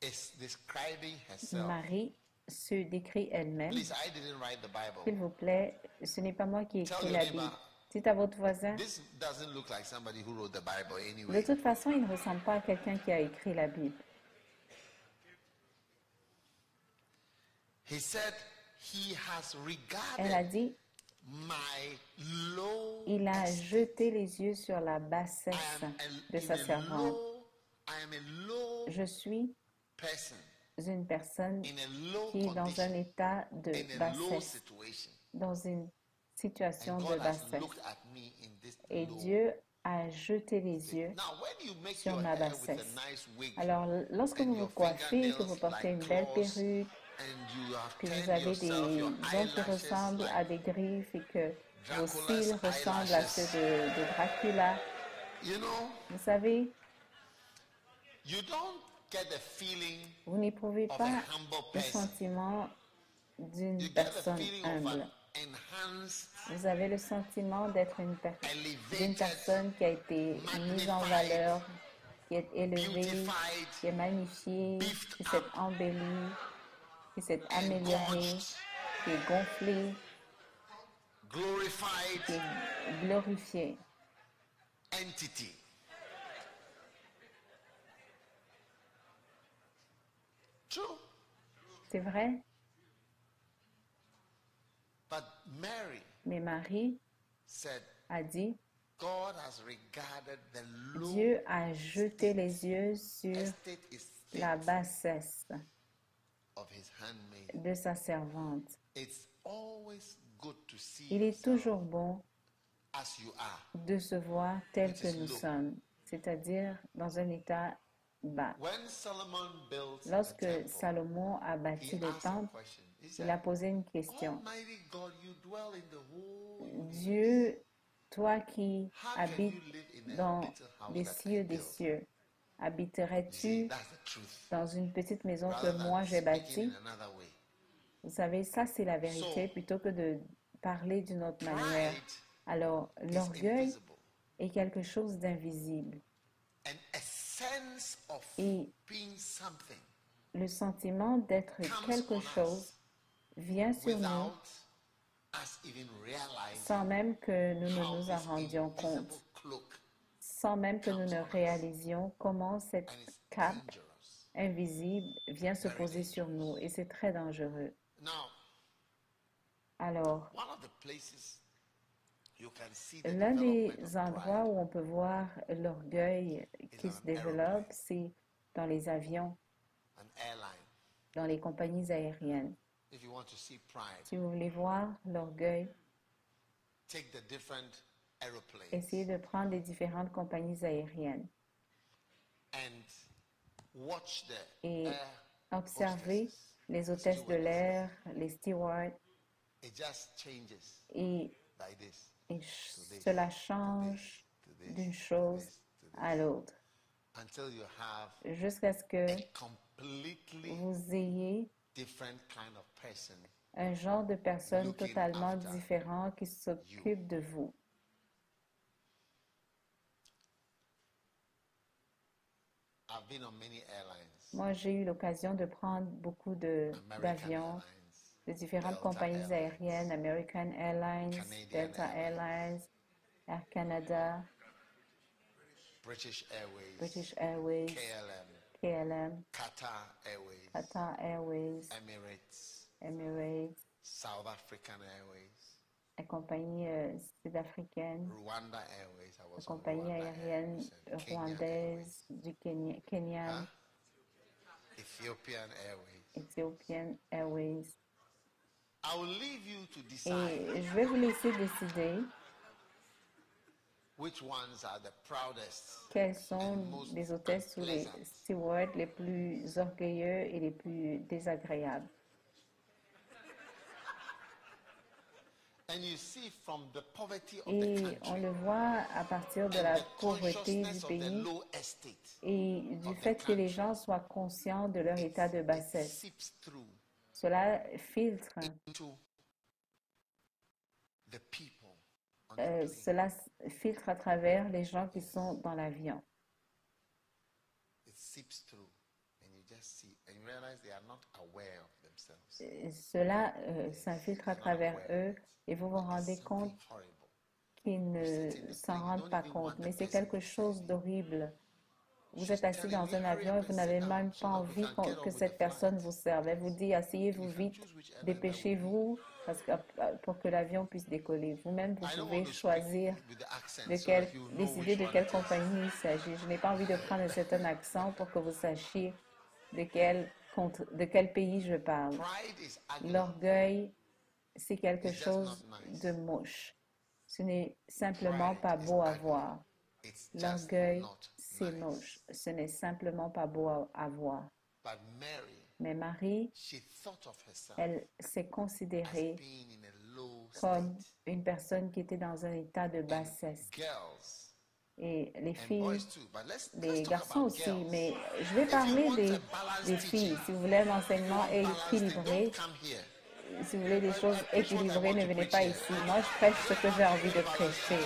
is describing herself. Marie se décrit elle-même. Please, I didn't write the Bible. S'il vous plaît, ce n'est pas moi qui ai Tell écrit your la neighbor, Bible. Dites à votre voisin, this doesn't look like somebody who wrote the Bible de anyway. toute façon, il ne ressemble pas à quelqu'un qui a écrit la Bible. He said, he has Elle a regarded dit, my low il a estate. jeté les yeux sur la bassesse de sa servante. I am a low Je suis person une personne in a low qui est dans un condition, état de in a low bassesse, situation. dans une And situation de God has bassesse. looked at me in this Et low Dieu a jeté les yeux Now, when you make sur your ma hair with a bassesse. nice wig Alors, lorsque and vous vous your coiffez, que vous fingernails portez like une belle claws, perruque, and you have que vous turned avez yourself, des your ongles qui eyelashes ressemblent like à des griffes et que vos Dracula's cils ressemblent à ceux eyelashes, de Dracula, you know, vous savez, you don't get the feeling vous n'éprouvez of a pas humble le person. sentiment d'une You get the personne feeling of an humble. enhanced, Vous avez le sentiment d'être d'une elevated, personne qui a été mise en magnified, valeur, qui est élevée, beautified, qui est magnifiée, beefed qui s'est up, embellie, qui s'est and améliorée, gorged, qui est gonflée, glorified qui est glorifiée. entity. True. C'est vrai, But Mary mais Marie said, a dit, God has regarded the low Dieu a jeté les yeux sur estate la bassesse of his handmaid. de sa servante. It's always good to see Il est yourself toujours bon as you are. de se voir tel Which que is nous low. sommes, c'est-à-dire dans un état bas. When Solomon built the Lorsque temple, Salomon a bâti he le asked a temple, question. He il said, a posé une question. Almighty God, you dwell in the whole universe. Dieu, toi qui How can habites you live in a dans little house les that cieux I des built? cieux, You see, habiterais-tu that's the truth. dans une petite maison que Rather moi than j'ai speaking in bâtie? another way. Vous savez, ça c'est la vérité So, plutôt que de parler d'une autre manière. pride Alors, is l'orgueil invisible. est quelque chose d'invisible. And a sense of Et being something le sentiment d'être comes quelque on chose us vient sur nous without us even sans realizing même que nous ne how nous en this rendions invisible compte, cloak sans même que nous comes ne on us. réalisions comment cette And it's cape dangerous. invisible vient se Very poser sur nous dangerous. et c'est très dangereux. Now, Alors, one of the places you can see the l'un development des of endroits pride où on peut voir l'orgueil is qui on se an aeroplane, développe, c'est dans les avions, an airline. dans les compagnies aériennes. If you want to see pride, Si vous voulez voir l'orgueil, take the different essayez aeroplanes de prendre les différentes compagnies aériennes and watch the et air observez hostesses, les the hôtesses de stewardesses. l'air, les stewards, It just changes et, like this et to this, cela to change this, to this, d'une to chose this, to à this, l'autre, until you have jusqu'à ce que a completely vous ayez different kind of person un genre de personne looking totalement after différent qui you. s'occupe de vous. I've been on many airlines, Moi, j'ai eu l'occasion de prendre beaucoup American d'avions Airlines, de différentes Delta compagnies aériennes, Airlines, American Airlines, Canadian Delta Airlines, Airlines, Air Canada, British Airways, British Airways, KLM, KLM, Qatar Airways, Qatar Airways, Emirates, Emirates, South African Airways, la compagnie sud-africaine, Rwanda Airways. I la was on compagnie Rwanda aérienne Airways and Kenyan rwandaise, Airways, du Kenyan, Ethiopian Airways. Ethiopian Airways. I will leave you to decide Et je vais vous laisser décider which ones are the proudest quelles and sont most les hôtesses ou les unpleasant. stewards les plus orgueilleux et les plus désagréables. And you see from the poverty of the Et on country le voit à partir de and la the pauvreté du consciousness of the pays low estate et du of the fait que les country. gens soient conscients de leur état de It bassesse. seeps through Cela filtre, into the people on the plane. cela filtre à travers les gens qui sont dans l'avion. It seeps through. and you just see and you realize they are not aware of themselves. Cela s'infiltre à They're not travers aware eux et vous vous that it's rendez something compte horrible. qu'ils ne Sit in the s'en plane, you rendent don't pas even compte, want the mais c'est person quelque to chose send you. d'horrible. Vous She's êtes assis telling dans me, un hurry avion et up vous and sit n'avez down même so pas that we envie can get on que with the cette personne flight. vous serve. Elle vous dit, asseyez-vous You can vite, choose which airline that would be. dépêchez-vous pour que l'avion puisse décoller. Vous-même, vous I don't pouvez want to speak choisir with the accent de so that quelle, you know décider which de one quelle it is. compagnie il s'agit. Je n'ai pas envie de prendre un certain accent pour que vous sachiez de quel pays je parle. Pride is ugly. L'orgueil, c'est quelque It's just chose not nice. de moche. Ce n'est simplement Pride pas is beau à ugly. voir. It's just L'orgueil, not c'est nice. moche. Ce n'est simplement pas beau à voir. But Mary, Mais Marie, she thought of herself elle s'est as considérée being in a low comme state. une personne qui était dans un état de And bassesse. girls Et les and filles, boys too. But let's les talk garçons about aussi, girls. mais je vais If you parler want a des balanced filles. teaching, Si vous voulez un if you enseignement want balanced thing, équilibré, don't come here. si vous voulez des choses I preach what I équilibrées, want ne to venez preach pas here. ici. Moi, je prêche ce que j'ai envie de prêcher.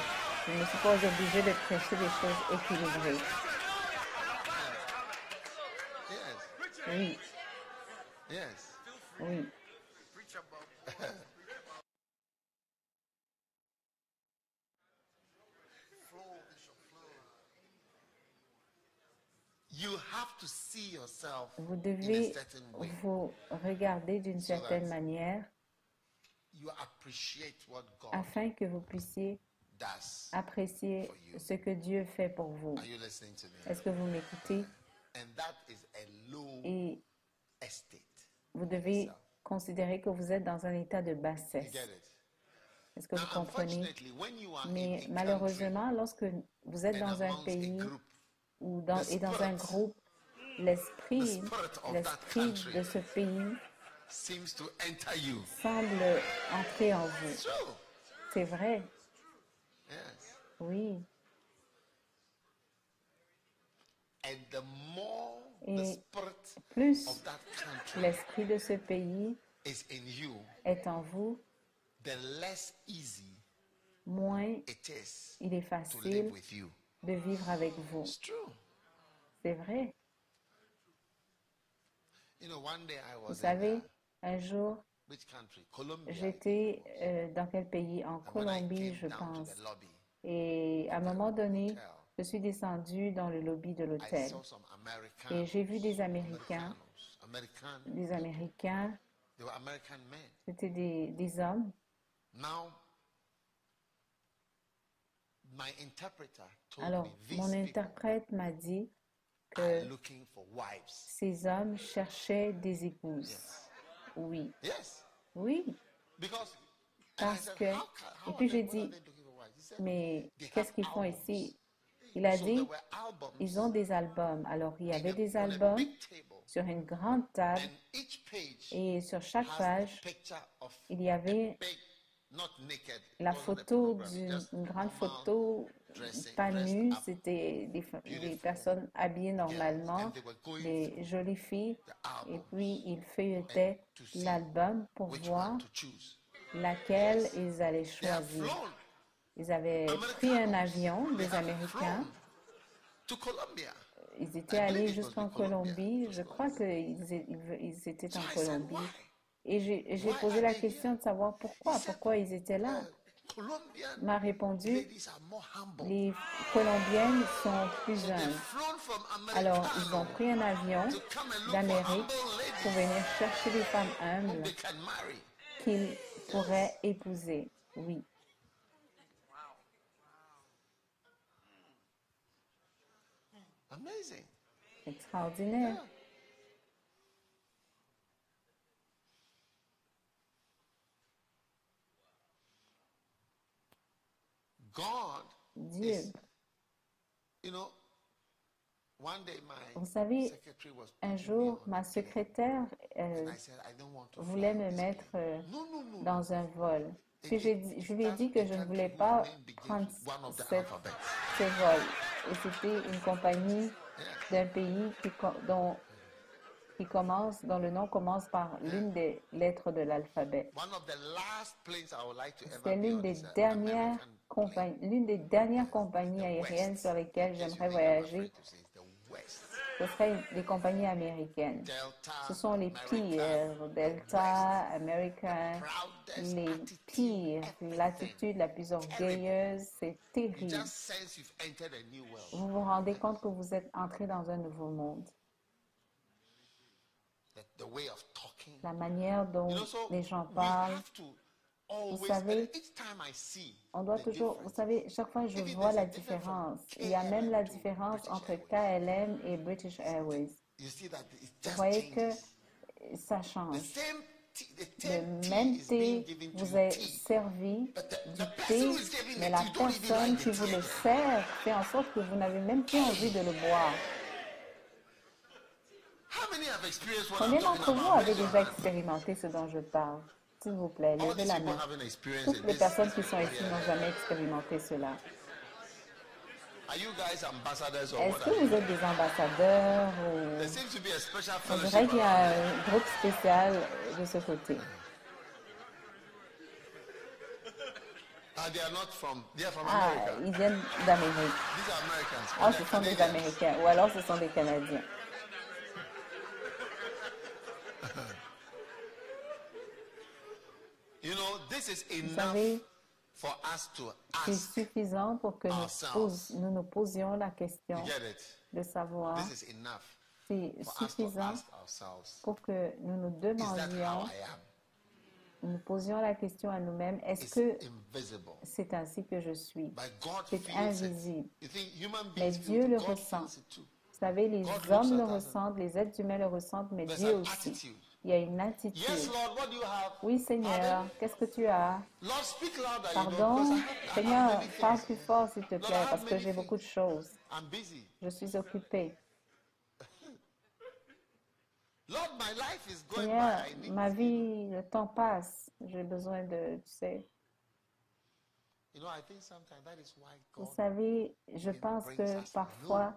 Je ne suis pas obligée de prêcher des choses équilibrées. Yes. Oui, Yes. oui. You have to see yourself Vous in a devez certain way. vous regarder d'une So that certaine manière you appreciate what God afin que vous puissiez does. apprécier For you. ce que Dieu fait pour vous. Are you listening to me? Est-ce que vous m'écoutez? And that is a low Et estate. vous devez considérer que vous êtes dans un état de You bassesse. get it? Est-ce que Now, vous comprenez? unfortunately, when you are in Mais a country malheureusement, lorsque vous êtes and dans un amongst a pays group, ou the dans un spirit groupe, the l'esprit spirit of that country de ce pays seems to enter you. semble entrer en vous. It's true. C'est vrai, Yes. oui. And the more the Et spirit plus of that country l'esprit de ce pays is in you, est en vous, the less easy moins it is il est to live facile with you. de vivre avec vous. It's true. C'est vrai. You know, one day I Vous was savez, in un jour, which country? Colombia. I think j'étais it was. dans quel pays? En And when I Colombie, came je down to pense. the lobby, Et à un moment donné, hotel, je suis descendue dans le lobby de I l'hôtel. saw some Et j'ai vu des Americanos. Américains, American des people. Américains, They were American men. c'était des hommes. Now, my interpreter told Alors, me these mon people interprète m'a dit are que looking for wives. ces hommes cherchaient des épouses. Yes. Oui, Yes. oui, Because and I parce said, que, how et are puis they, j'ai what are dit, they looking for wives? He said, mais they have qu'est-ce qu'ils font albums. ici? Il a So there dit, were albums ils ont des albums. Alors, il y avait des on a albums big table, sur une grande table and each page et sur chaque has a page, picture of il y avait big, not naked, la it wasn't a photo pornography, just une grande normal photo, dressing, pas dressed nue, up, c'était des beautiful personnes habillées girls, normalement, and they were going des through jolies filles, the et albums puis ils and feuilletaient to see l'album pour which voir one to choose. laquelle ils allaient They have choisir. flown. Ils avaient pris un avion, They des have Américains, flown to Colombia. ils étaient I allés believe it was jusqu'en Colombia. Colombie, It was je crois Colombia. qu'ils étaient So en I said, Colombie. why? Et j'ai Why posé are la they question here? de savoir He said, pourquoi ils étaient là. Colombian Il m'a répondu, ladies are more humble. les Colombiennes sont plus So they've humbles. flown from Alors, ils ont Americano pris un avion to come and look for d'Amérique humble pour ladies venir chercher des femmes whom humbles they can marry. qu'ils pourraient épouser. Oui, Amazing. extraordinaire. Yeah. God Dieu. is, you know, one day my Vous savez, secretary was un putting me jour, on ma a plane, secrétaire and I said, I don't want to voulait fly me this mettre plane. No, no, no, no. dans un vol. Puis je lui ai dit That's que a je ne country voulais whose pas name begins prendre with one of the ce alphabets. vol. Et c'était une compagnie Yeah. d'un pays dont le nom commence par l'une des lettres de l'alphabet. One of the last planes I would like to ever C'était be on is an American plane. l'une des dernières compagnies The aériennes West. sur lesquelles In case you j'aimerais think I'm voyager. afraid to say it's the West. ce serait les compagnies américaines. Delta, Ce sont les American, pires, Delta, American, proudest les attitude, pires, everything. l'attitude la plus orgueilleuse, c'est You terrible. just sense you've entered a new world. Vous vous rendez compte que vous êtes entré dans un nouveau monde. The way of talking. La manière dont You know, so les gens we parlent, have to always, savez, and each time I see on doit the toujours, vous difference, savez, chaque fois je Even vois there's la a difference from différence. Il y a même la KLM to différence British entre Airways. KLM et British Airways. You see that it Vous just voyez que changes. ça The change. same tea, the Le same tea même is being thé given to vous you est tea. servi But du the person thé, who is giving mais it, la you don't even personne like qui the vous tea. le sert fait en sorte que vous n'avez même plus envie de le boire. How many have experienced what Combien I'm talking d'entre vous about? avez Raise your déjà hand. expérimenté ce dont je parle? S'il vous plaît, All levez these la people main. haven't experienced Toutes it. les This personnes is qui sont ici yeah. n'ont jamais expérimenté cela. Are you guys ambassadors or Est-ce what que are you? vous êtes des ambassadeurs There ou... seems to be a special On dirait fellowship qu'il y a around un groupe spécial de ce côté. they are not from, they are from Ah, America. ils viennent d'Amérique. These are Americans. Ah, They're ce sont des Canadians. Américains. Ou alors ce sont des Canadiens. You know, this is Vous enough savez, for us to c'est ask. suffisant pour que ourselves. nous posions la question You get it? de savoir, This is enough c'est for us to suffisant ask ourselves. pour que nous nous Is that how demandions, I am? nous posions la question à nous-mêmes, est-ce It's que invisible. c'est ainsi que je suis? But God C'est feels invisible. it. You think human Mais beings Dieu feel le it? God ressent. feels it too. Vous savez, les God looks hommes le at us and ressentent, les êtres humains le ressentent, mais there's Dieu an aussi. attitude. Il y a une Yes, attitude. Lord, what do you have? Oui, Seigneur, Pardon? qu'est-ce que tu as? Lord, speak louder, you know, Pardon, because I Seigneur, have many parle things. plus fort, s'il te Lord, I plaît, have parce que many j'ai beaucoup de things. choses. I'm busy. Je suis occupée. Lord, my life is going Seigneur, by. I need, ma vie, le temps passe. J'ai besoin de, tu sais. you know, I think sometimes that is why Vous God, savez, je even pense brings que us parfois, low.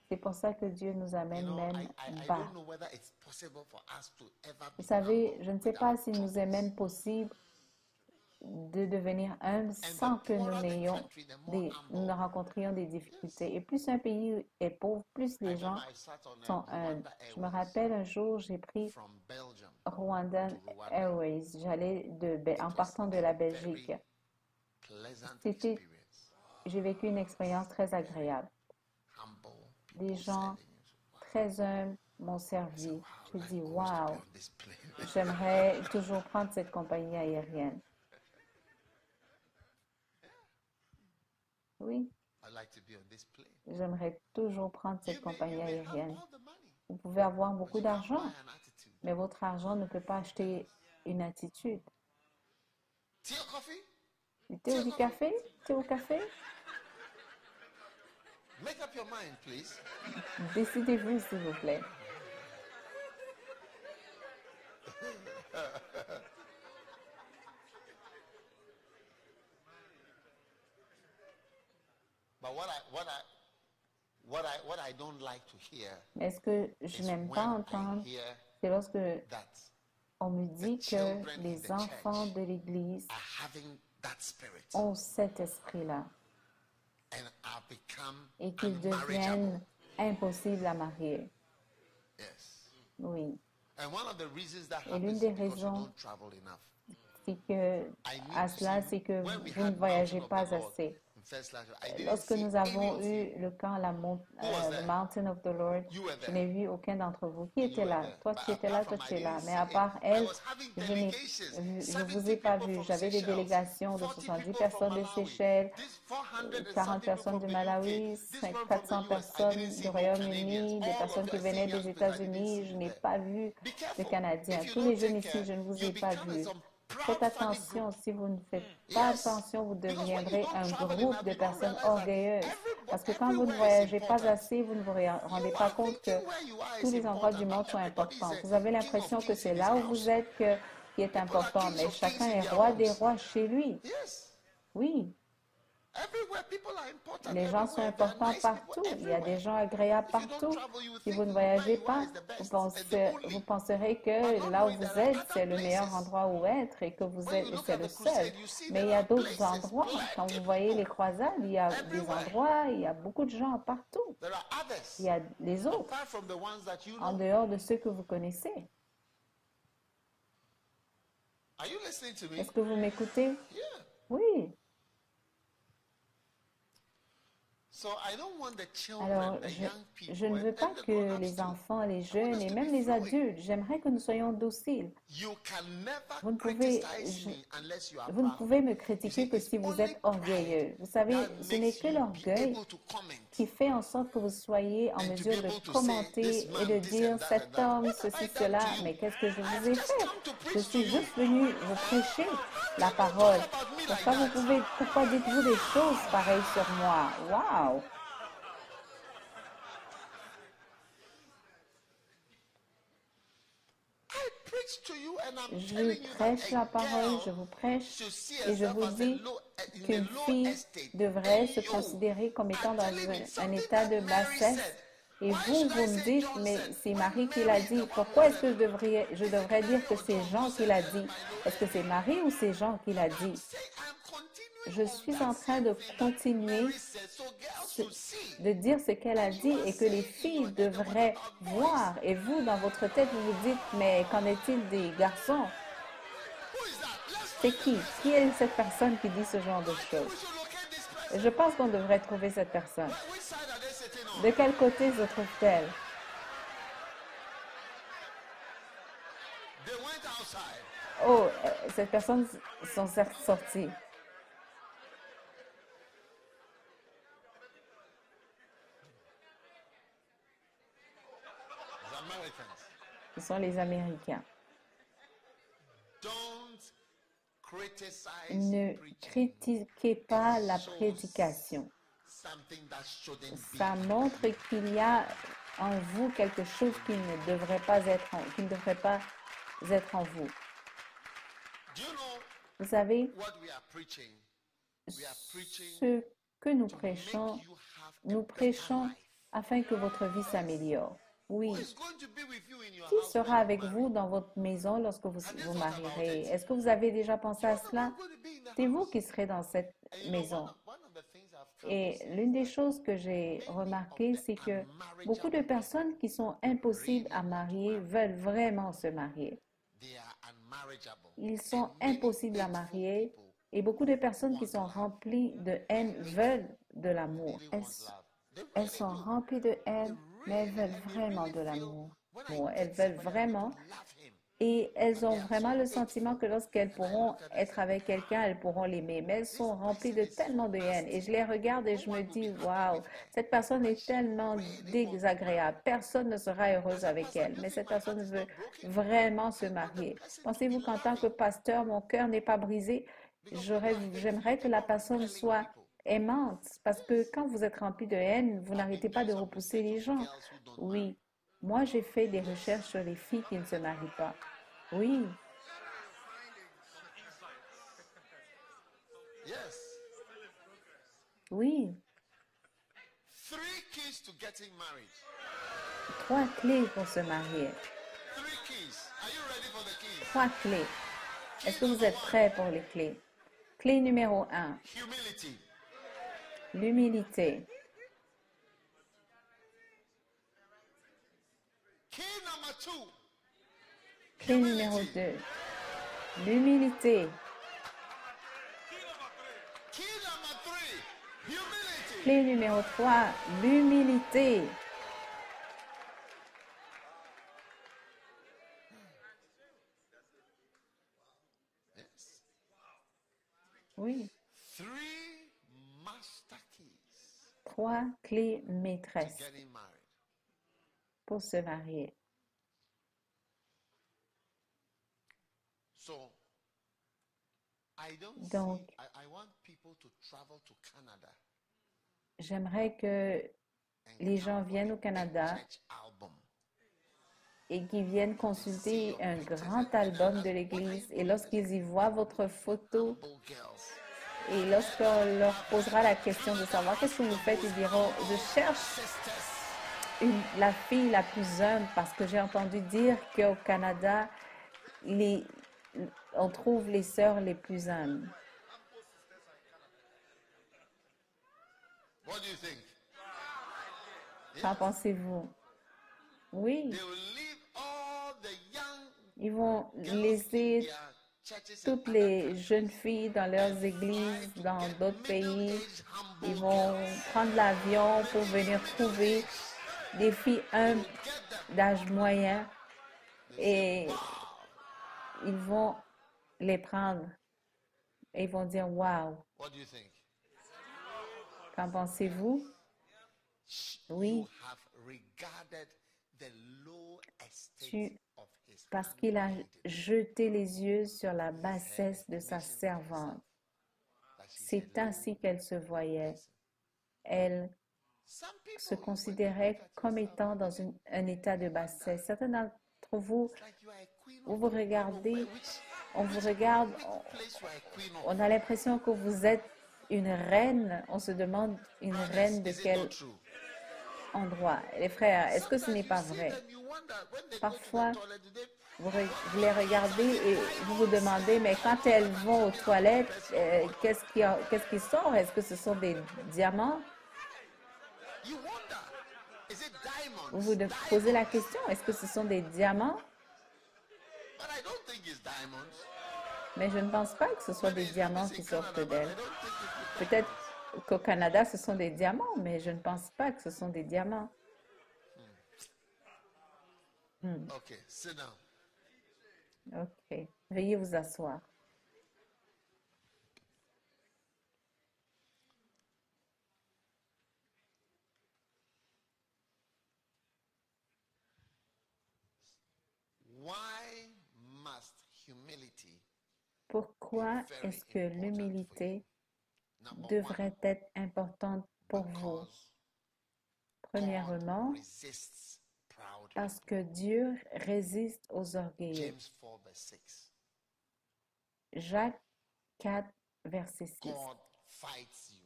c'est pour ça que Dieu nous You amène know, même I bas. don't know whether it's possible for us to ever Vous be savez, humble je ne sais with pas our s'il nous est troubles. même possible de devenir humble And sans the que nous poorer the n'ayons country, the more nous ne humble. rencontrions des difficultés. Et plus un pays est pauvre, plus I les gens remember I sat on sont a humbles. Rwanda Je me Airways rappelle un jour, j'ai pris from Belgium Rwandan to Rwanda. Airways. J'allais en It was partant de a la very Belgique. pleasant C'était, experience. j'ai vécu une expérience très agréable. Humble Des people gens serving you. très humbles m'ont servi. Wow, Je life dis, always to be waouh, on this plane. j'aimerais toujours prendre cette compagnie aérienne. Oui, I like to be on this plane. j'aimerais toujours prendre cette You compagnie may have aérienne. all the money, Vous pouvez avoir but beaucoup you can't d'argent, buy an attitude. mais votre argent ne peut pas acheter une attitude. Tea or coffee? Du thé ou du café? Thé au café? Make up your mind, please. Décidez-vous, s'il vous plaît. But what I don't like to hear Mais ce que je is n'aime pas when I entendre, hear c'est lorsque that on me dit que children in les the enfants church de l'Église are having that spirit ont cet esprit-là and are become et qu'ils unmarriageable. deviennent impossibles à marier. Yes. Oui, And one of the reasons that Et l'une happens des is because you raisons don't travel enough. c'est que I need à to cela, see c'est que when we vous ne had voyagez Mountain of pas the Lord assez. in First Last, I didn't Lorsque see nous any avons of eu you. le camp, was le there? Mountain of the Lord, You were je there. n'ai vu aucun d'entre vous. Qui You était were là? there. Toi, But tu étais là, apart toi, from tu I es là. didn't Mais see à it, part I elle, was having je n'ai delegations, je 70 vous ai pas people vu. from J'avais des Seychelles, délégations de 40 70 people from personnes de Malawi, Seychelles, this 400 and 40 something people personnes from du the Malawi, UK, this one from the 400 US. I personnes didn't see du no Royaume-Uni, Canadians. des All personnes of qui the venaient senior des people, I didn't États-Unis. see Je you n'ai there. pas vu Be de careful. Canadiens. If you Tous les don't jeunes take ici, care, je ne vous you ai pas become vus. some Faites proud funny attention, group. si vous ne faites pas Yes, attention, vous because when you deviendrez don't un travel groupe enough, de you don't personnes realize that orgueilleuses. Parce que quand vous ne everywhere is voyagez pas important. assez, vous ne vous rendez You pas are compte que thinking where you are tous is les endroits important, du monde but sont everybody is importants. a Vous avez king l'impression of que kings c'est in his là où house. vous êtes qui est People are important, kings mais of kings chacun in est their roi des homes. rois chez lui. Yes. Oui, Everywhere, people are important. Les gens sont Everywhere, there are importants nice people partout. Il y a des everywhere. gens agréables If you don't partout. travel, you Si think vous ne voyagez Maiwa pas, is the vous best and the vous only. penserez But que not là où knowing there vous are êtes, other c'est le meilleur places. endroit où être et que vous When you êtes, et look c'est at le the seul. crusade, you see Mais there il y a are d'autres places, endroits. Quand plenty vous voyez les people croisades, il y a des everywhere. endroits, il y a beaucoup de gens partout. There are Il others, y a les autres, apart from the ones that you en know. dehors de ceux que vous connaissez. Are you listening to me? Est-ce que vous m'écoutez? Yeah. Oui. So I don't want the children, Alors, the young people, je ne veux pas and the que grown-ups les too. enfants, les I want jeunes us et to même be les fluid. adultes, j'aimerais que nous soyons dociles. You can never Vous ne pouvez, criticize me unless you are vous ne proud. pouvez me You critiquer see, que it's si vous only êtes orgueilleux. Vous savez, that ce n'est makes que you be l'orgueil able to comment qui fait en sorte que vous soyez en and to be mesure de able to say commenter this et man, de this dire and that and cet that. homme, What have ceci, I done cela. to you? Mais qu'est-ce que je vous I've ai just fait? come to Je preach to suis you. juste venu vous prêcher la People parole. talk about me like Pourquoi that. pourquoi dites-vous des choses pareilles sur moi? Wow! I preach to you and I'm Je telling you that prêche la a parole, je girl vous prêche should see et je herself vous as a dis low, in qu'une a low fille estate. devrait And se you considérer comme étant are dans telling me un something état that de Mary bassesse. said. Et Why vous, should I vous me say dites, John mais said? c'est When Marie qui l'a Mary is the dit. one who Pourquoi est-ce said que it. je Is it devrais Mary dire que or c'est John Jean who qui said l'a it? dit? My low Est-ce que c'est estate. Marie ou c'est Jean qui l'a I'm dit? saying I'm continuing Je on suis that en train same de thing that continuer Mary said. So girls ce- should see. de dire ce qu'elle a And you dit are et que les saying in your filles head, what devraient about boys? voir. Et vous, dans votre tête, vous vous dites, mais qu'en est-il des garçons? Who is that? Let's C'est find the qui? person. Qui est cette personne qui dit ce genre de I think choses? we should locate this Et person. je pense qu'on devrait trouver cette personne. Which side are they sitting on? De quel côté se trouve-t-elle? They went outside. Oh, cette personne sont certes sorties. The Americans. Ce sont les Américains. Don't criticize Ne preaching. critiquez pas la Shows prédication. something that shouldn't be. Ça montre qu'il y a en vous quelque chose qui ne devrait pas être en vous. Do you know Vous savez, what we are preaching? We are preaching ce que nous to prêchons, make you have a nous better prêchons life. afin que votre vie s'améliore. Oui. Who is going to be with you in your Qui house sera when you avec marry? vous dans votre maison lorsque vous Have you vous thought about marierez? it? Est-ce que vous avez déjà pensé à You're the cela? one going to be in the C'est vous house. qui serez dans cette And you know, maison. one of the things I've come to Et see l'une is des that choses que j'ai many remarqué, of the c'est que beaucoup de unmarriageable personnes qui sont impossibles à really marier veulent vraiment se marier. they are unmarriageable. Ils sont And many impossibles à hateful marier people et beaucoup de personnes qui want sont love. remplies de haine veulent de l'amour. Really want love. They Elles really sont do. remplies de haine, mais elles Really, veulent and they vraiment really de feel l'amour. when Bon, I elles get veulent somebody, I'm vraiment going to love him. et elles But ont they are vraiment so le sentiment hateful. que lorsqu'elles And I pourront look at them and être say, avec quelqu'un, elles pourront l'aimer. Mais elles this sont remplies person de is so tellement de haine. Et je les regarde et no je me one will be dis, happy waouh, with her. cette personne But est she tellement really wants to désagréable. marry. Personne ne sera As heureuse a avec pastor, elle. do you Mais think cette my heart personne is veut not broken? vraiment se I want the marier. person to Pensez-vous be qu'en tant que loving. pasteur, mon cœur n'est pas brisé? Because when you are hateful, J'aimerais you que keep la on personne repelling soit people. aimante. Parce que Yes. quand vous êtes rempli de haine, vous I've n'arrêtez been pas doing de some repousser research les on gens. girls who don't marry. Oui. Moi, j'ai fait des Yes. recherches sur les filles qui ne se marient pas. Oui. Yes. Oui. 3 keys to getting married. 3 clés pour se marier. 3 keys. Are you ready for the keys? 3 clés. Est-ce que vous êtes prêts pour les clés? Clé numéro 1, Humility. l'humilité. Key number 2. Clé numéro Humility. 2, l'humilité. Key number 3. Humility. Clé numéro 3, l'humilité. Yes. Oui. 3 master keys 3 clés to maîtresses getting married. pour se marier. So, I don't Donc, see, I want people to travel to Canada j'aimerais que and les gens come viennent au with a Canada church album. et qu'ils viennent consulter un grand album de l'Église. Et lorsqu'ils y voient votre photo, Humble girls. Et lorsqu'on leur posera la question de savoir qu'est-ce que vous faites, ils diront, je cherche la fille la plus humble parce que j'ai entendu dire qu'au Canada, les, on trouve les sœurs les plus humbles. What do you think? Qu'en pensez-vous? Oui, They will leave all the young ils vont girls in laisser their churches and toutes other les countries jeunes filles dans leurs and fly églises, to dans get d'autres pays. middle-aged Ils humble vont girls. prendre l'avion pour When venir they reach trouver middle age, des filles they humbles will get them. d'âge moyen They say, et wow. ils vont les prendre et ils vont dire Wow, What do you think? qu'en pensez-vous? Oui, You have regarded the low estate tu, of his parce qu'il a handmaiden, jeté les yeux sur la bassesse de sa servante. that she's a C'est ainsi qu'elle se voyait. person. Elle Some se people, when they considérait look at comme yourself, étant dans un état de bassesse. Certains d'entre vous, it's like you are a queen vous of vous the- I don't know regardez, where- on vous which regarde, place you are a queen of. on a l'impression que vous êtes une reine. On se demande une reine de Brothers, is it quel not true? endroit. Les frères, est-ce que ce Sometimes n'est you pas see vrai? them, you wonder when they go to Parfois, the toilet, do they vous les regardez et vous vous demandez, mais quand elles vont aux toilettes, qu'est-ce qui sort? Est-ce que ce sont des diamants? you wonder, is it Vous diamonds? vous posez la question, est-ce que ce sont des diamants? But I don't think it's diamonds. Mais je ne pense pas que ce soit Maybe des it's diamants in qui Canada, sortent but I d'elle. don't think it's the Peut-être diamonds. qu'au Canada, ce sont des diamants, mais je ne pense pas que ce sont des diamants. Okay, sit down. OK. Veuillez vous asseoir. Why must humility Pourquoi est-ce que l'humilité number one, devrait être importante pour vous? because Premièrement, God resists proud parce people. que Dieu résiste aux orgueilleux. James 4 verse 6. Jacques 4, verset 6. God fights you.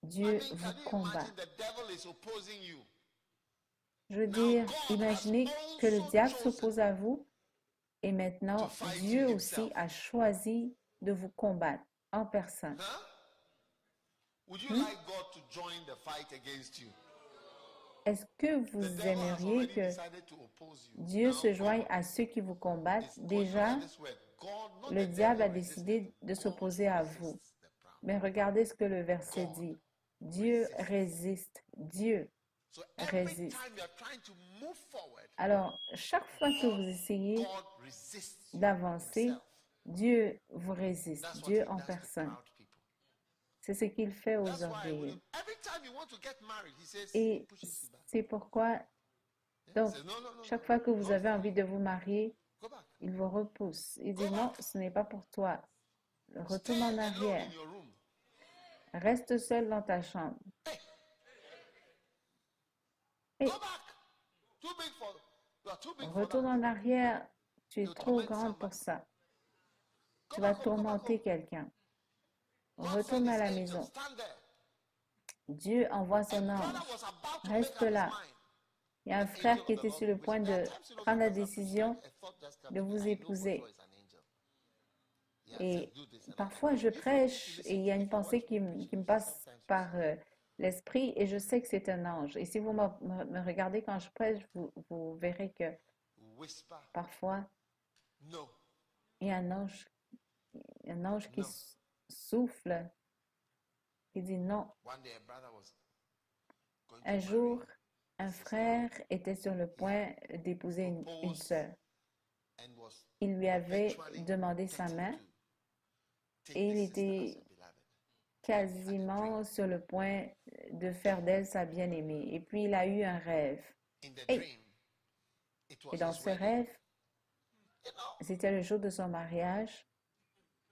Dieu I mean, vous can you combat. imagine the devil is opposing you? Je veux Now dire, God imaginez has que le also diable chosen s'oppose à vous et maintenant to fight Dieu you aussi himself. a choisi de vous combattre en personne. Huh? Would you like God to join the fight against you? Est-ce que The vous devil has aimeriez already que decided to oppose you. Dieu Now se joigne God à ceux qui vous combattent? is going, look Déjà, at this word. God, not le the diable a devil resisting. décidé de God s'opposer à vous. resists the proud. Mais regardez ce que le verset God dit. Dieu résiste. Dieu So every résiste. time you're trying to move forward, Alors, chaque fois que vous essayez God resists you d'avancer, himself. Dieu vous résiste. That's what Dieu he en does to personne. proud people. C'est ce qu'il fait aux That's why orgueilleux. every time you want to get married, he says, Et he pushes you back. c'est pourquoi, He donc, says, no, no, no, chaque no, fois que vous not avez for envie you. de vous marier, Go back. il vous repousse. Il dit Go non, back. ce n'est pas pour toi. Stay Retourne en alone arrière. in your room. Reste seul dans ta chambre. Et Go back. Too big for, you are too big for retourne that. en arrière. Tu es You trop torment grande pour somebody. ça. Go Tu vas back home, go back tourmenter home. quelqu'un. God Retourne sent à his la angel, maison. stand there. Dieu envoie And son brother ange. was about to Reste make up his là. mind. Il y a un The angel frère of qui the était Lord sur le will point visit. There de are times, you know, prendre la sometimes I preach décision like a thought just comes de to me. vous I know for épouser. sure it's an angel. Yeah, I Et said, do this. And I parfois, know. je If you prêche listen et il y to a me, une if you pensée watch me preach, qui me you see passe sometimes you par see. l'esprit et je sais que c'est un ange. Et si vous me regardez quand je prêche, vous verrez que Whisper, parfois, no, il y a un ange qui no. souffle, qui dit non. One day a brother was going to Un marry. jour, un frère était sur le point d'épouser une Proposed sœur. and was Il lui avait eventually demandé sa getting main to take et the il sister as était a beloved. quasiment sur le point de faire d'elle sa bien-aimée. Et puis il a eu un rêve. In the Et, dream, it was et dans his ce wedding. rêve, You know, c'était le jour de son mariage.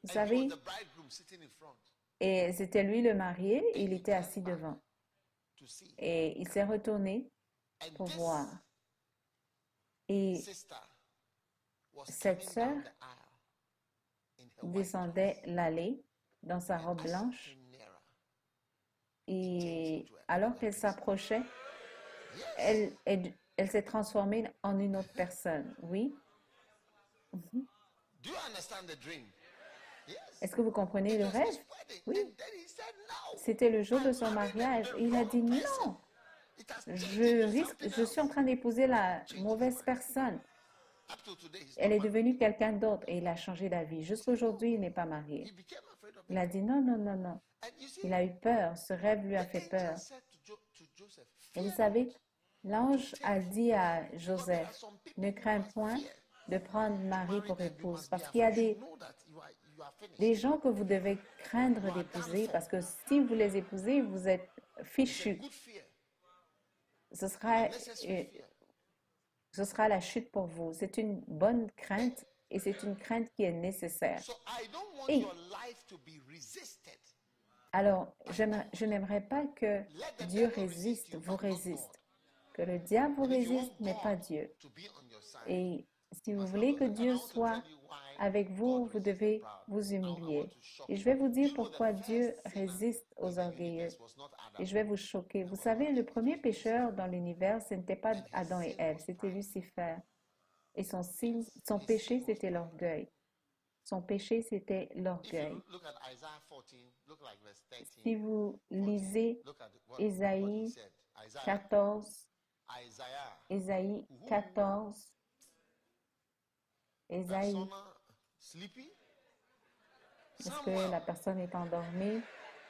Vous and he savez, was the bridegroom sitting in front et c'était lui le marié, et il était assis devant. to see. Et il s'est retourné And pour this voir. Et sister was cette coming sœur down the aisle in her white descendait dress. l'allée dans sa robe As she blanche. came nearer, Et alors qu'elle s'approchait, yes. elle s'est transformée en une autre personne. Oui. Do you understand the dream? Yes. Est-ce que vous comprenez It le was his rêve? wedding. Oui. And then he said, no, C'était le jour de I'm son marrying mariage. the Et il a dit wrong person. non, It has changed into something je suis en else. train d'épouser la mauvaise personne. Up to today, he's Elle not est married. devenue quelqu'un d'autre et il a changé d'avis. Jusqu'à aujourd'hui, il n'est pas He marié. became afraid of Il it. a dit non, non, non, non. And you see, Il a eu peur. Ce rêve lui a the fait angel peur. said to Joseph, Et vous fear savez, not. l'ange a dit à Because there are Joseph, some people ne who crains must point fear de prendre to Marie marry pour them. You épouse. must be Parce qu'il y a afraid. You know that you are des finished. gens que vous devez craindre You are done d'épouser for. parce que si vous les épousez, vous êtes It's a fichus. good fear, Ce and sera, a necessary fear. ce sera la chute pour vous. C'est une bonne crainte et c'est une crainte qui est nécessaire. So I don't want Et your life to be resisted. alors, je n'aimerais pas que Let the Dieu devil resist résiste, you, vous but not God. résiste. Que le diable vous And if you résiste, want mais pas God Dieu. to be on your side, Et si you vous must voulez humble que yourself. And I Dieu want to soit tell you why avec vous, God vous resists the devez proud. vous I want humilier. to shock Et you. je vais vous Do dire you know pourquoi the Dieu first sinner résiste in aux the orgueilleux. universe was not Et Adam? je vais vous choquer. Vous savez, le premier pécheur dans l'univers, ce n'était pas And his Adam et sin Ève, was c'était pride. Lucifer. Et Yes, son his péché, sin was c'était pride. l'orgueil. Son péché, c'était If you l'orgueil. look at Isaiah 14, look like verse 13, Si vous 14. lisez Look at what he Ésaïe said. Isaiah, 14, Isaiah, Ésaïe who 14, that Ésaïe, someone sleepy? est-ce que la Samuel, personne est endormie?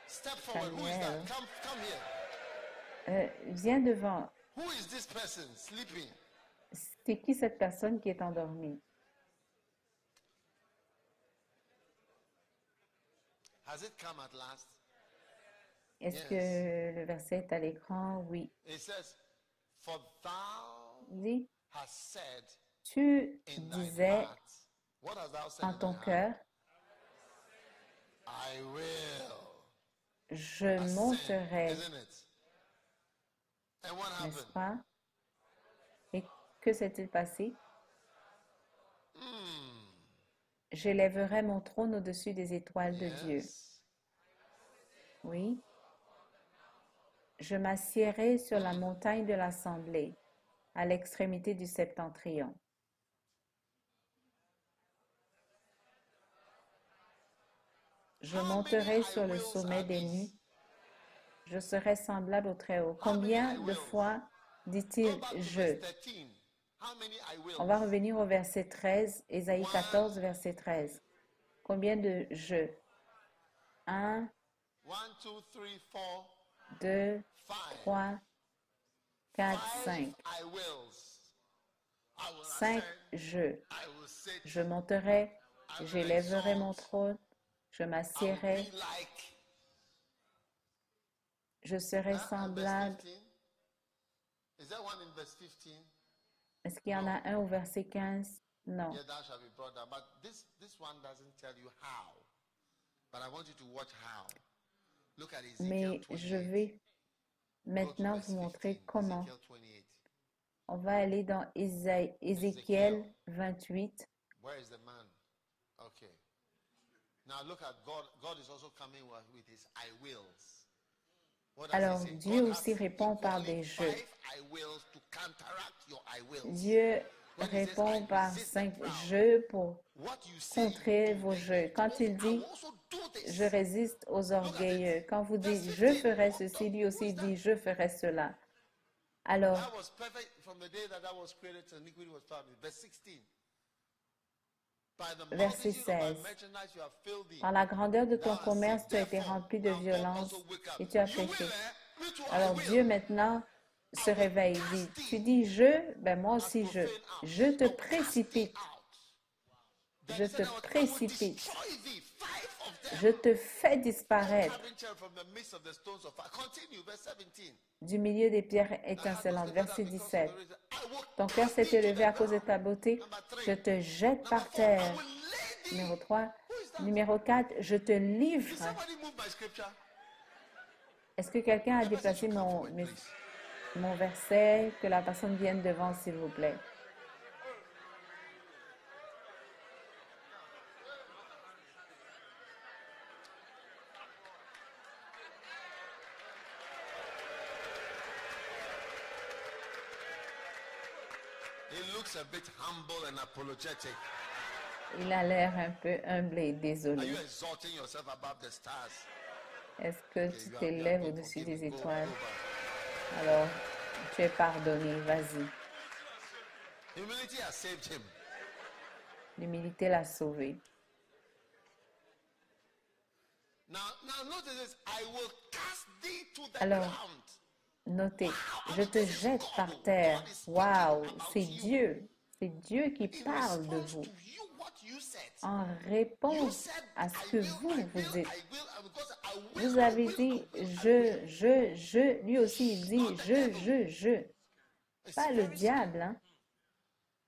step forward. Who is Samuel, that? Come here. viens devant. Who is this person sleeping? C'est qui cette personne qui est endormie? Has it come at last? Est-ce Yes. que le verset est à l'écran? Oui. It says, for thou Il dit, hast said tu in thine disais heart. What hast thou said en in ton thine heart? cœur, I will je ascend, monterai, isn't it? And what n'est-ce happened? pas? Et que s'est-il passé? J'élèverai mon trône au-dessus des étoiles de Dieu. Yes. Oui. Je m'assiérai sur la montagne de l'assemblée, à l'extrémité du septentrion. Je monterai sur le sommet des nues. Je serai semblable au Très-Haut. Combien de fois dit-il Go back to je? verse 13. How many I will? On va revenir au verset 13, Ésaïe 14, verset 13. Combien de je? 1, 1, 2, 3, 4, 2, 5. 3, 4, 5. 5 I wills. I will 5 ascend. je. I will sit. Je monterai, j'élèverai mon trône, je I will m'assiérai, be like. je serai And verse semblable. 15. Is there one in verse 15? Est-ce qu'il y en a un au verset 15? Non. Yeah, thou shalt be brought down. But this one doesn't tell you how. But I want you to watch how. Look at Ezekiel Mais 28. je vais Go to maintenant verse vous montrer 15. comment. Ezekiel 28. On va aller dans Ézéchiel 28. Where is the man? Okay. Now look at God. God is also coming with his I wills. What does Alors, he say? Dieu God aussi has répond par equally des je. 5 I wills to counteract your I wills. Dieu When he says, répond I par resist the 5 proud, je pour what you say contrer you do, vos then jeux. you do Quand also, il I dit will also do this. je résiste aux Look at orgueilleux, it. quand vous Verse dites je 15. ferai What ceci, the- lui aussi who's that? dit je ferai cela. Alors, That was perfect from the day that was created till iniquity was found. Verse 16. By the verset multitude of thy 16. merchandise you have filled thee. Par la grandeur de Thou ton hast commerce, sinned. tu as été Therefore, rempli de now God violence also wake up. et tu as You will, péché. me too, I Alors will. Dieu maintenant se réveille, dit, tu dis je, ben moi As aussi je. profane out. Je te I will cast thee précipite, out. Then je he said, te I will précipite, destroy thee. 5 of them. je te fais All disparaître carrying cherub from the midst of the stones of fire. Continue, verse 17. du milieu des pierres Thy heart was étincelantes. lifted up Verset because of 17. the reason. I will Ton cœur cast s'est thee to élevé the à cause de ground. ta beauté, Number 3. je te jette Number par 4. I terre. will lay thee. Numéro 3. Who is that? Numéro 4, je te Did livre. somebody move my scripture? Est-ce que quelqu'un a The person déplacé should come forward, please. mon verset? Que la personne vienne devant, s'il vous plaît. He looks a bit humble and apologetic. Il a l'air un peu humble et Are désolé. you exalting yourself above the stars? Est-ce que Okay, tu you are t'élèves being au-dessus forgiven. des Go étoiles? over. Alors, tu es pardonné, vas-y. Humility has saved him. L'humilité l'a sauvé. Now notice this. I will cast thee to the Alors, ground. Notez, je te jette par terre. Waouh, c'est Dieu. C'est Dieu qui In parle de response vous. to you, what you said. En You réponse said, à ce I que will, vous dites. because I will, Vous I avez will, dit I will. je. Lui aussi, il dit Not the devil. je. It's Pas le very diable, hein.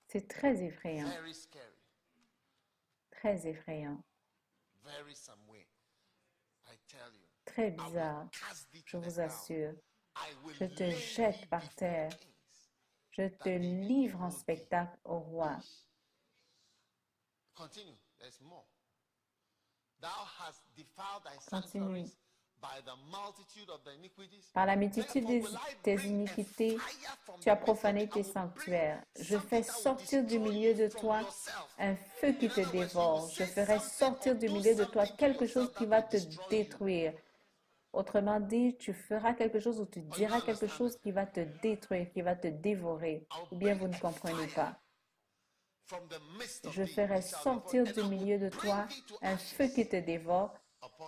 C'est très effrayant. Very scary. Très effrayant. Very some way. I tell you. Très I will bizarre. cast thee Je to the vous ground. assure. I will Je te lay jette thee par before terre. kings, Je te livre en spectacle au roi. Continue. There's more. Thou hast defiled thy Continue. sanctuaries by the multitude of the iniquities. Par la multitude de tes iniquités, tu as profané tes sanctuaires. Je fais sortir du milieu de toi un feu qui te dévore. Je ferai sortir du milieu de toi quelque chose qui va te détruire. Autrement dit, tu feras quelque chose ou tu diras quelque chose qui va te détruire, qui va te dévorer. Ou bien vous ne comprenez pas. Je ferai sortir du milieu de toi un feu qui te dévore.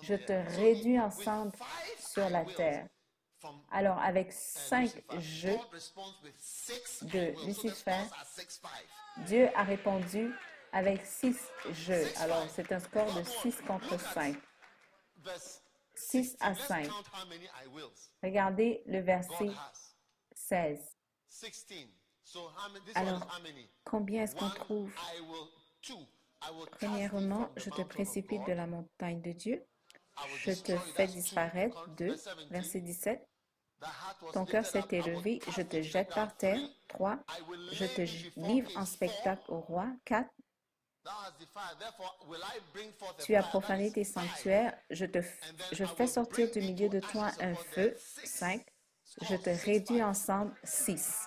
Je te réduis en cendres sur la terre. Alors, avec 5 jeux de Lucifer, Dieu a répondu avec 6 jeux. Alors, c'est un score de 6 contre 5. 6 à 5. Regardez le verset 16. Alors, combien est-ce qu'on trouve? Premièrement, je te précipite de la montagne de Dieu. Je te fais disparaître. 2. Verset 17. Ton cœur s'est élevé, je te jette par terre. 3. Je te livre en spectacle au roi. 4. Tu as profané tes sanctuaires, je fais sortir du milieu de toi un feu. 5. Je te réduis en cendres. 6.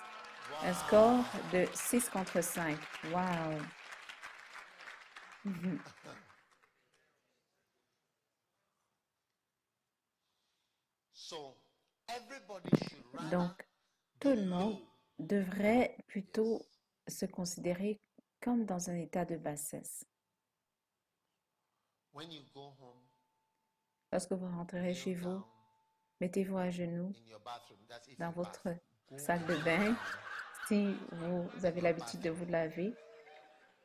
Un score de 6 contre 5. Wow! Donc, tout le monde devrait plutôt se considérer comme dans un état de bassesse. Lorsque vous rentrerez chez vous, mettez-vous à genoux dans votre salle de bain. Si vous avez l'habitude de vous laver,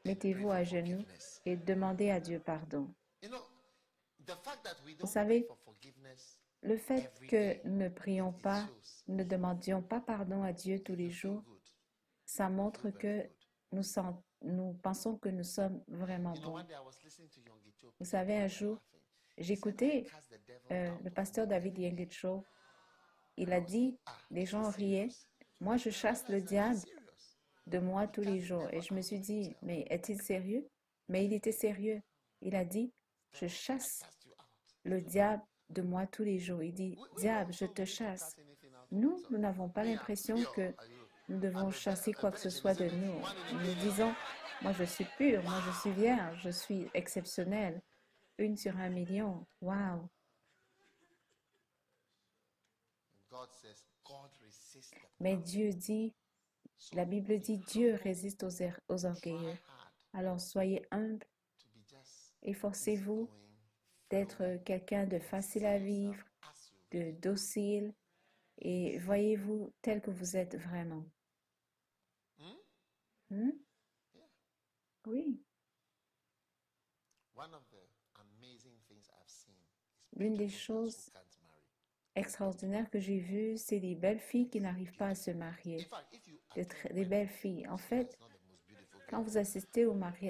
mettez-vous à genoux et demandez à Dieu pardon. Vous savez, le fait que nous ne prions pas, ne demandions pas pardon à Dieu tous les jours, ça montre que nous pensons que nous sommes vraiment bons. Vous savez, un jour, j'écoutais le pasteur David Yengecho. Il a dit, les gens riaient, moi je chasse le diable de moi tous les jours. Et je me suis dit, mais est-il sérieux? Mais il était sérieux. Il a dit, je chasse le diable de moi tous les jours. Il dit, diable, je te chasse. Nous n'avons pas l'impression que nous devons chasser quoi que ce soit de nous. Nous disons, moi je suis pure, moi je suis vierge, je suis exceptionnelle. 1 sur 1 million. Wow! Mais Dieu dit, la Bible dit, Dieu résiste aux orgueilleux. Alors soyez humbles, efforcez-vous d'être quelqu'un de facile à vivre, de docile, et voyez-vous tel que vous êtes vraiment. Oui. L'une des choses extraordinaires que j'ai vues, c'est des belles filles qui n'arrivent pas à se marier. Des belles filles. En fait, quand vous assistez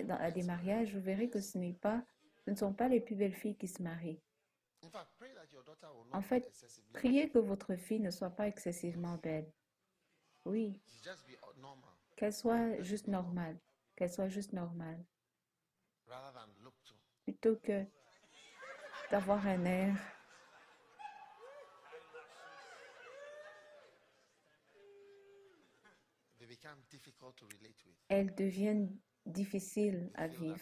à des mariages, vous verrez que ce ne sont pas les plus belles filles qui se marient. En fait, priez que votre fille ne soit pas excessivement belle. Oui. Qu'elle soit juste normale. Qu'elle soit juste normale. Plutôt que d'avoir un air. elles deviennent difficiles à vivre.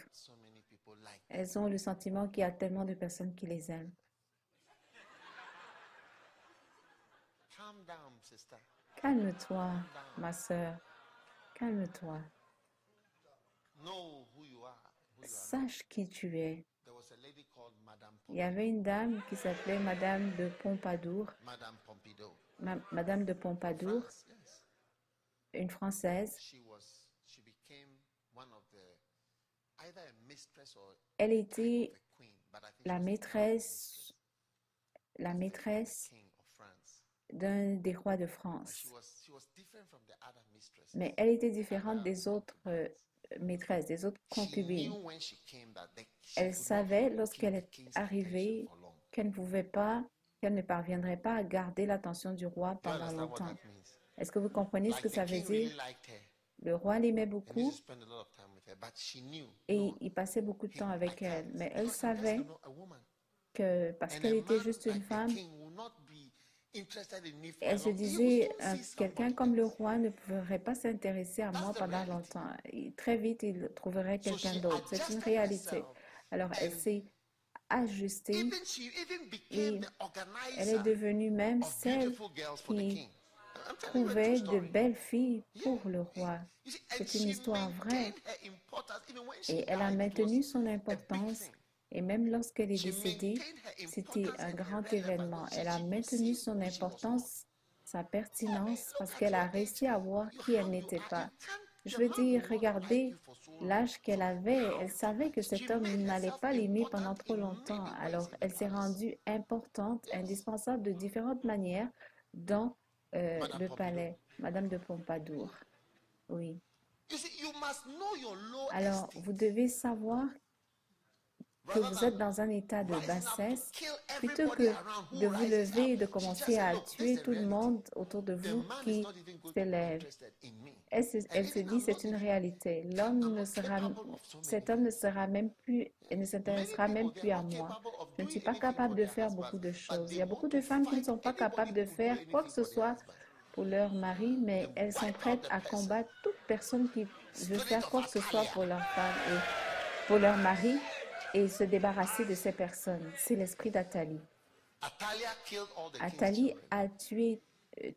Elles ont le sentiment qu'il y a tellement de personnes qui les aiment. Calme-toi, ma sœur. Calme-toi. Sache qui tu es. Il y avait une dame qui s'appelait Madame de Pompadour. Madame de Pompadour, une Française. Elle était la maîtresse d'un des rois de France. Mais elle était différente des autres maîtresses, des autres concubines. Elle savait lorsqu'elle est arrivée qu'elle ne parviendrait pas à garder l'attention du roi pendant longtemps. Est-ce que vous comprenez ce que ça veut dire? Le roi l'aimait beaucoup et il passait beaucoup de temps avec elle. Mais elle savait que parce qu'elle était juste une femme, elle se disait, quelqu'un comme le roi ne pourrait pas s'intéresser à moi pendant longtemps. Et très vite, il trouverait quelqu'un d'autre. C'est une réalité. Alors, elle s'est ajustée et elle est devenue même celle qui trouvait de belles filles pour le roi. C'est une histoire vraie. Et elle a maintenu son importance. Et même lorsqu'elle est décédée, c'était un grand événement. Elle a maintenu son importance, sa pertinence, parce qu'elle a réussi à voir qui elle n'était pas. Je veux dire, regardez l'âge qu'elle avait. Elle savait que cet homme n'allait pas l'aimer pendant trop longtemps. Alors, elle s'est rendue importante, indispensable de différentes manières dans le palais. Madame de Pompadour. Oui. Alors, vous devez savoir que vous êtes dans un état de bassesse, plutôt que de vous lever et de commencer à tuer tout le monde autour de vous qui s'élève. Elle se dit, c'est une réalité. Cet homme ne sera même plus, et ne s'intéressera même plus à moi. Je ne suis pas capable de faire beaucoup de choses. Il y a beaucoup de femmes qui ne sont pas capables de faire quoi que ce soit pour leur mari, mais elles sont prêtes à combattre toute personne qui veut faire quoi que ce soit pour leur femme et pour leur mari et se débarrasser de ces personnes. C'est l'esprit d'Athalie. Athalie a tué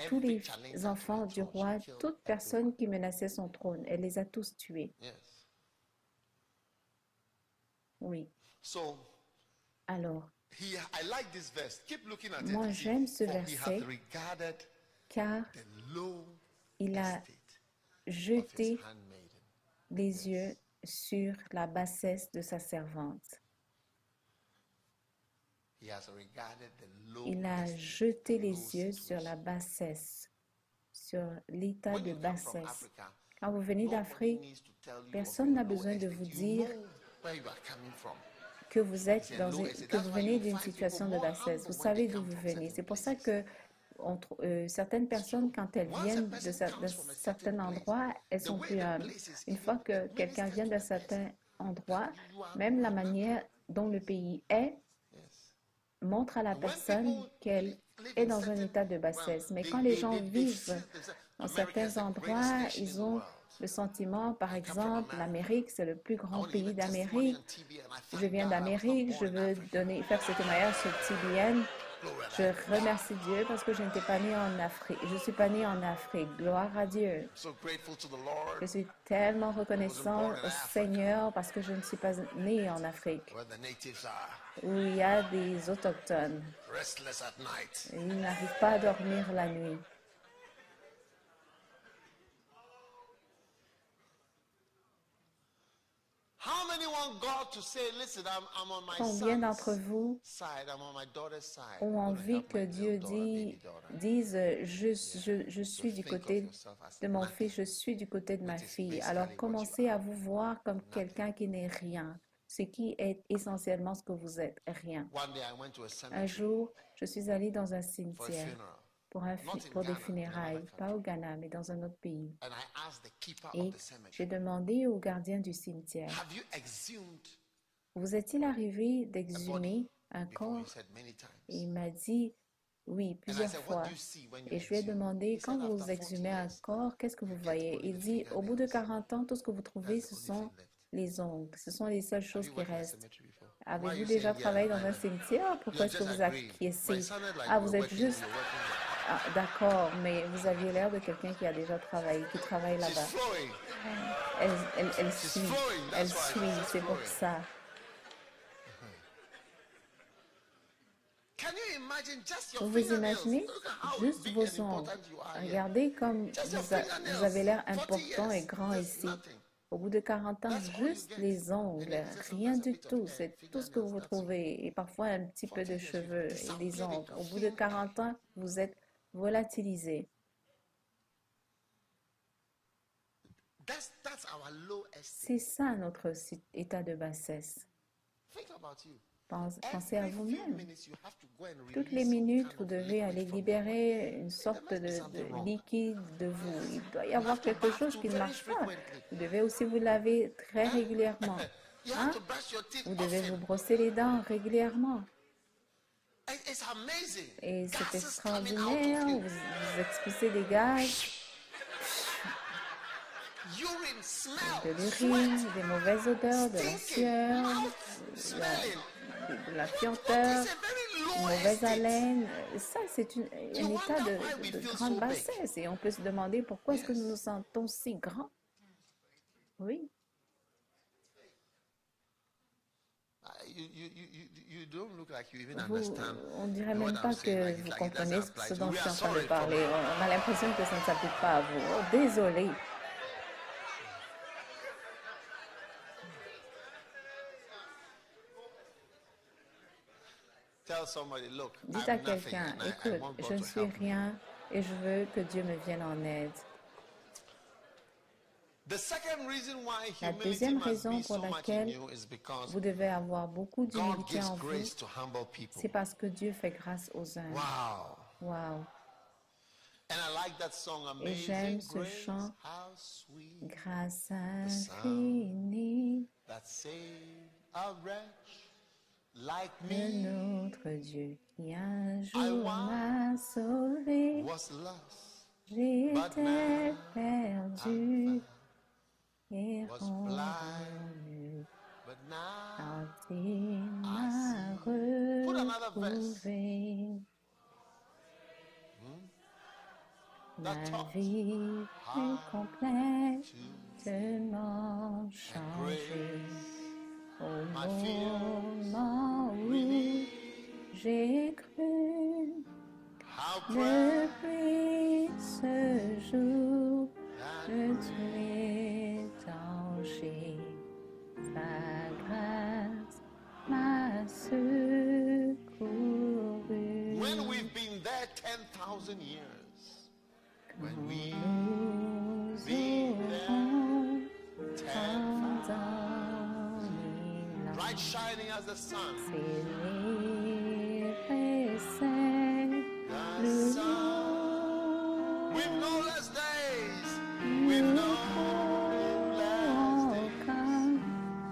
tous les enfants du roi, toute personne qui menaçait son trône. Elle les a tous tués. Oui. Alors, moi j'aime ce verset car il a jeté les yeux sur la bassesse de sa servante. Il a jeté les yeux sur la bassesse, sur l'état de bassesse. Quand vous venez d'Afrique, personne n'a besoin de vous dire que vous venez d'une situation de bassesse. Vous savez d'où vous venez. C'est pour ça que certaines personnes, quand elles viennent d'un certain endroit, elles sont plus humbles. Une fois que quelqu'un vient d'un certain endroit, même la manière dont le pays est montre à la personne qu'elle est dans un état de bassesse. Mais quand les gens vivent dans certains endroits, ils ont le sentiment, par exemple, l'Amérique, c'est le plus grand pays d'Amérique. Je viens d'Amérique, je veux faire ce témoignage sur TBN. Je remercie Dieu parce que je n'étais pas née en Afrique. Je ne suis pas née en Afrique. Gloire à Dieu. Je suis tellement reconnaissant au Seigneur parce que je ne suis pas née en Afrique, où il y a des autochtones. Ils n'arrivent pas à dormir la nuit. Combien d'entre vous ont envie que Dieu dise, je suis du côté de mon fils, je suis du côté de ma fille. Alors commencez à vous voir comme quelqu'un qui n'est rien, ce qui est essentiellement ce que vous êtes, rien. Un jour, je suis allée dans un cimetière pour des funérailles, pas au Ghana, mais dans un autre pays. Et j'ai demandé au gardien du cimetière, vous est-il arrivé d'exhumer un corps? Et il m'a dit Oui, And I plusieurs said, what fois. do you see when you Et je lui ai exhume? demandé, He quand said, vous after 40 exhumez un years, corps, qu'est-ce que vous you get voyez? only Il the dit, au bout de fingernails. 40 ans, tout ce que vous trouvez, That's the ce only sont thing left. les ongles. Ce sont les seules Have choses you qui worked in a restent. cemetery before? Why are Avez-vous you déjà saying, yeah, travaillé dans un cimetière? Pourquoi You're est-ce que just vous agreeing. But it acquiescez? sounded like Ah, you vous were êtes working, juste... you're working there. Ah, d'accord, mais vous aviez l'air de quelqu'un qui a déjà travaillé, qui travaille She's là-bas. flowing. Elle She's suit, flowing. elle That's why suit, she's c'est pour flowing. ça. Can you imagine just your Vous vous fingernails? imaginez Look at how juste big vos and ongles. important you are here. Regardez comme Just your vous avez fingernails. l'air 40 important et years. grand Just ici. nothing. Au bout de 40 ans, That's all you juste get. les And ongles, then he said rien sometimes a du bit of tout. hair, C'est tout ce que fingernails, vous that's all. trouvez. Et parfois un petit peu 40 de years, you've cheveux et des disappeared ongles. into Au bout de thin 40 ans, vous êtes volatilisé. air. That's our low esteem. C'est ça notre état de bassesse. Think about you. Pensez à Every few vous-même. minutes, you have to go and Toutes les release some minutes, kind vous of devez liquid aller from your body. libérer une There sorte must be de something wrong. liquide de vous. Il doit y You avoir have to quelque bath chose too qui ne very marche pas. frequently. Vous devez aussi vous laver très Huh? régulièrement. You Hein? have to brush your teeth Vous devez vous often. brosser les dents régulièrement. It's amazing. Et c'est Gases coming out extraordinaire. of you. Vous expulsez des gaz, Urine, smell, de l'urine, sweat, des mauvaises odeurs, de la stinking, sueur, mouth de smelling. la That fienteur, is a very une low mauvaise estate. haleine. Ça, c'est You un état wonder why we de feel grande so big. bassesse. Et on peut se demander pourquoi est-ce que nous Yes. nous sentons si grands. Oui. You don't look like you even Vous, understand on dirait what même I'm pas saying. que Like vous it comprenez doesn't apply ce to dont you. je We suis are en train de sorry for parler. On a l'impression que ça ne s'applique pas à vous. Oh, désolé. Tell somebody, look, Dites à I'm nothing, quelqu'un, and I écoute, want je God ne to suis help me. rien et je veux que Dieu me vienne en aide. The second reason why La humility deuxième must raison be pour so much in laquelle you is because vous devez avoir beaucoup God d'humilité gives en vous, grace to humble people. c'est parce que Dieu fait grâce aux humbles. Wow. Wow. And I like that song, Et j'aime Amazing ce Grace, chant, how sweet grâce sound infinie that saved a wretch like de me. notre Dieu qui un jour m'a sauvé. Was lost, J'étais now perdu et was revenu but now quand il I m'a see. Put another verse. retrouvé. Ma That talks vie how est complètement and changée grace. au My fears moment où relieved. j'ai cru. How proud Depuis ce jour, that je grace. suis étanché. Sa grâce m'a secouru. When we've been there 10,000 years, when we've Nous been there aurons 10,000, pendant 1000 ans bright shining as the sun, célébrer c'est the le sun. jour We've no less days, we've no less days aucun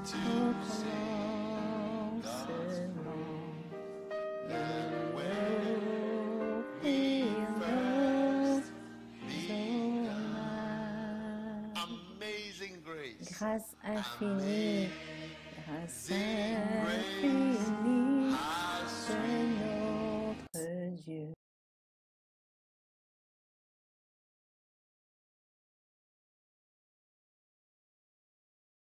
to autre sing God's lancement. than when we Offrir first nos began. hommages. Amazing grace. Grâce infinie, grâce infinie.